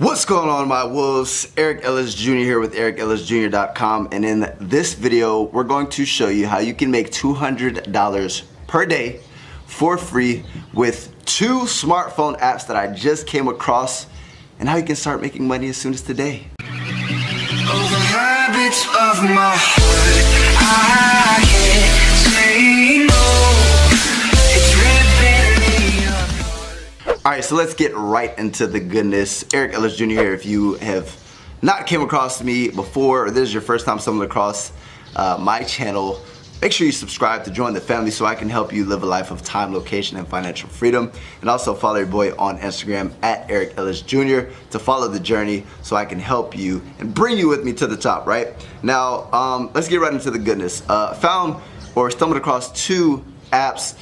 What's going on, my wolves? Eric Ellis Jr. here with EricEllisJr.com, and in this video we're going to show you how you can make $200 per day for free with 2 smartphone apps that I just came across, and how you can start making money as soon as today. Habits of my heart, I can't say no. It's ripping me apart. Alright, so let's get right into the goodness. Eric Ellis Jr. here. If you have not came across me before, or this is your first time stumbling across my channel, make sure you subscribe to join the family so I can help you live a life of time, location, and financial freedom. And also follow your boy on Instagram at Eric Ellis Jr. to follow the journey so I can help you and bring you with me to the top, right? Now, let's get right into the goodness. Found or stumbled across 2 apps.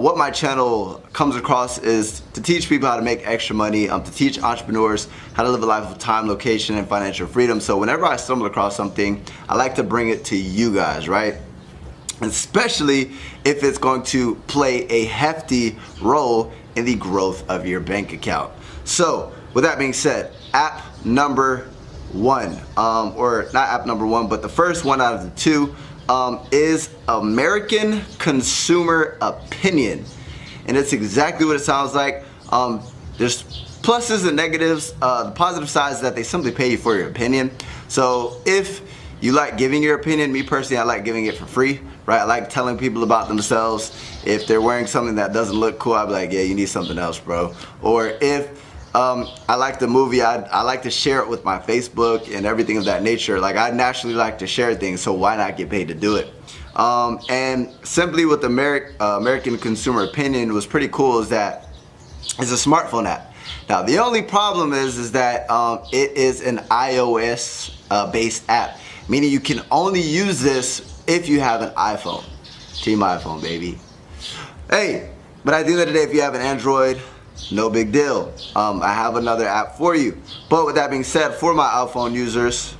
What my channel comes across is to teach people how to make extra money, to teach entrepreneurs how to live a life of time, location, and financial freedom. So whenever I stumble across something, I like to bring it to you guys, right? Especially if it's going to play a hefty role in the growth of your bank account. So with that being said, app number 1, or not app number 1, but the first one out of the 2 is American Consumer Opinion, and it's exactly what it sounds like. There's pluses and negatives. The positive side is that they simply pay you for your opinion. So if you like giving your opinion, me personally, I like giving it for free, right? I like telling people about themselves. If they're wearing something that doesn't look cool, I'll be like, yeah, you need something else, bro. Or if I like the movie, I like to share it with my Facebook and everything of that nature. Like, I naturally like to share things, so why not get paid to do it? And simply with American Consumer Opinion was pretty cool is that it's a smartphone app. Now, the only problem is that it is an iOS based app, meaning you can only use this if you have an iPhone. Team iPhone, baby. Hey, but at the end of the day, if you have an Android, no big deal. I have another app for you. But with that being said, for my iPhone users,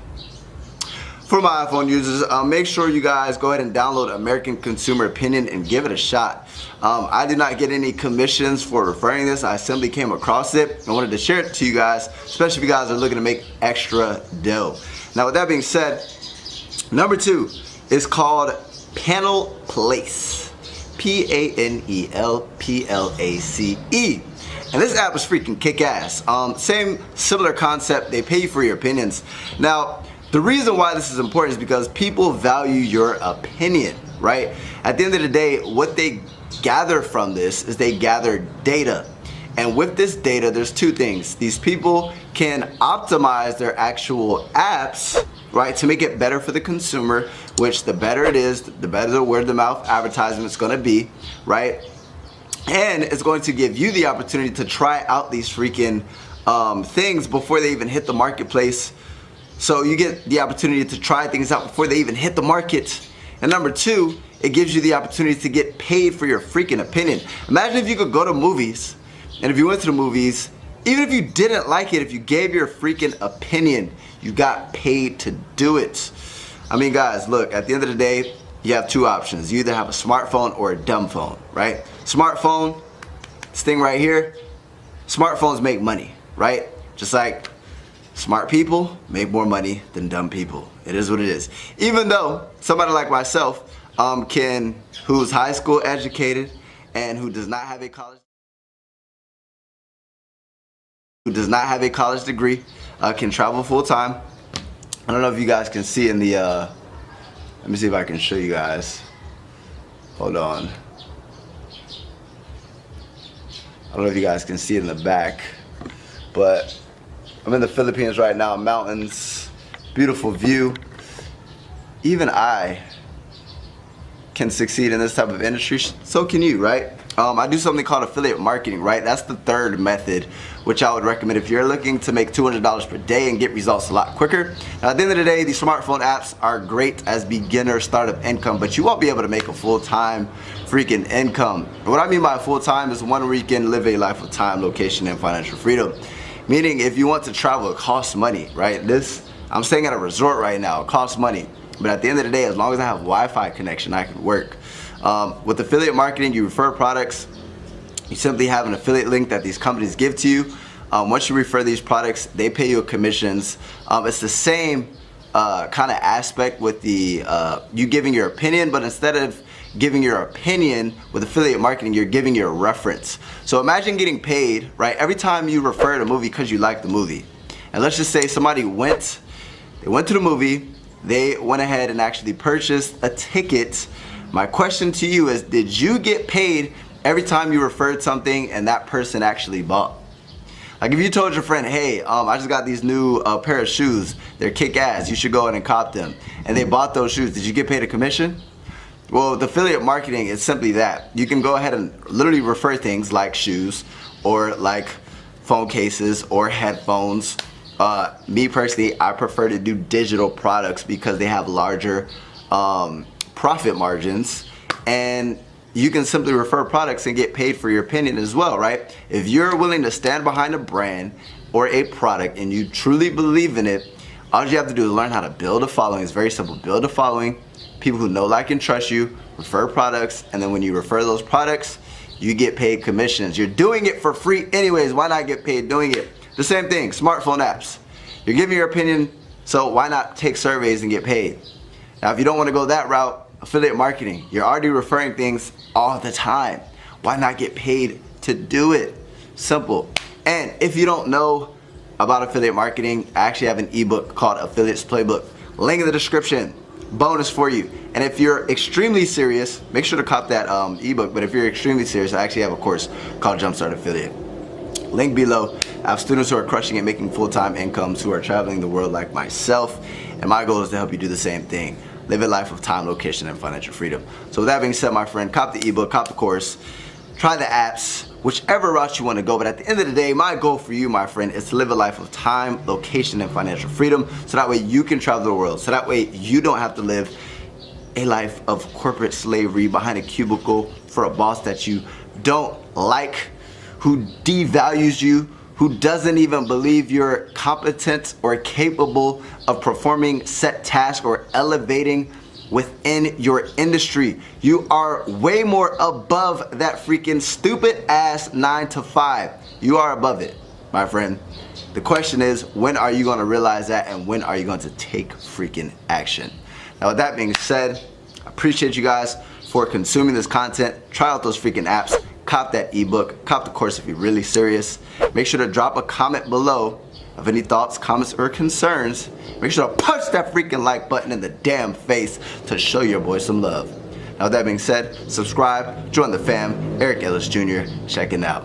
make sure you guys go ahead and download American Consumer Opinion and give it a shot. I did not get any commissions for referring this. I simply came across it and wanted to share it to you guys, especially if you guys are looking to make extra dough. Now, with that being said, number 2 is called Panel Place. Panelplace. And this app is freaking kick-ass. Same similar concept. They pay you for your opinions. Now, the reason why this is important is because people value your opinion, right? At the end of the day, what they gather from this is they gather data. And with this data, there's 2 things. These people can optimize their actual apps, right, to make it better for the consumer, which the better it is, the better the word-of-mouth advertisement is going to be, right? And it's going to give you the opportunity to try out these freaking things before they even hit the marketplace. So you get the opportunity to try things out before they even hit the market. And number 2, it gives you the opportunity to get paid for your freaking opinion. Imagine if you could go to movies, and if you went to the movies, even if you didn't like it, if you gave your freaking opinion, you got paid to do it. I mean, guys, look, at the end of the day, you have 2 options. You either have a smartphone or a dumb phone, right? Smartphone, this thing right here, smartphones make money, right? Just like smart people make more money than dumb people. It is what it is. Even though somebody like myself who's high school educated and who does not have a college degree, can travel full time. I don't know if you guys can see in the let me see if I can show you guys. Hold on. I don't know if you guys can see it in the back, but I'm in the Philippines right now, mountains, beautiful view. Even I can succeed in this type of industry, so can you, right? I do something called affiliate marketing, right? That's the 3rd method, which I would recommend if you're looking to make $200 per day and get results a lot quicker. Now, at the end of the day, these smartphone apps are great as beginner startup income, but you won't be able to make a full-time freaking income. What I mean by full-time is one where you can live a life of time, location, and financial freedom. Meaning, if you want to travel, it costs money, right? I'm staying at a resort right now, it costs money. But at the end of the day, as long as I have Wi-Fi connection, I can work. With affiliate marketing, you refer products. You simply have an affiliate link that these companies give to you. Once you refer these products, they pay you commissions. It's the same kind of aspect with the you giving your opinion, but instead of giving your opinion with affiliate marketing, you're giving your reference. So imagine getting paid, right, every time you refer to a movie because you like the movie. And let's just say somebody went to the movie, they went ahead and actually purchased a ticket. My question to you is, did you get paid every time you referred something and that person actually bought? Like if you told your friend, hey, I just got these new pair of shoes, they're kick-ass, you should go ahead and cop them, and they bought those shoes, did you get paid a commission? Well, the affiliate marketing is simply that. You can go ahead and literally refer things like shoes or like phone cases or headphones. Me personally, I prefer to do digital products because they have larger profit margins, and you can simply refer products and get paid for your opinion as well, right? If you're willing to stand behind a brand or a product and you truly believe in it, all you have to do is learn how to build a following. It's very simple. Build a following, people who know, like, and trust you, refer products, and then when you refer those products, you get paid commissions. You're doing it for free anyways. Why not get paid doing it? The same thing, smartphone apps. You're giving your opinion, so why not take surveys and get paid? Now, if you don't want to go that route, affiliate marketing, you're already referring things all the time. Why not get paid to do it? Simple. And if you don't know about affiliate marketing, I actually have an ebook called Affiliates Playbook. Link in the description. Bonus for you. And if you're extremely serious, make sure to cop that ebook. But if you're extremely serious, I actually have a course called Jumpstart Affiliate. Link below. I have students who are crushing it, making full-time incomes, who are traveling the world like myself. And my goal is to help you do the same thing. Live a life of time, location, and financial freedom. So with that being said, my friend, cop the ebook, cop the course, try the apps, whichever route you want to go. But at the end of the day, my goal for you, my friend, is to live a life of time, location, and financial freedom, so that way you can travel the world. So that way you don't have to live a life of corporate slavery behind a cubicle for a boss that you don't like, who devalues you, who doesn't even believe you're competent or capable of performing set tasks or elevating within your industry. You are way more above that freaking stupid ass 9 to 5. You are above it, my friend. The question is, when are you gonna realize that, and when are you going to take freaking action? Now, with that being said, I appreciate you guys for consuming this content. Try out those freaking apps. Cop that ebook, cop the course if you're really serious. Make sure to drop a comment below of any thoughts, comments, or concerns. Make sure to punch that freaking like button in the damn face to show your boy some love. Now with that being said, subscribe, join the fam. Eric Ellis Jr. checking out.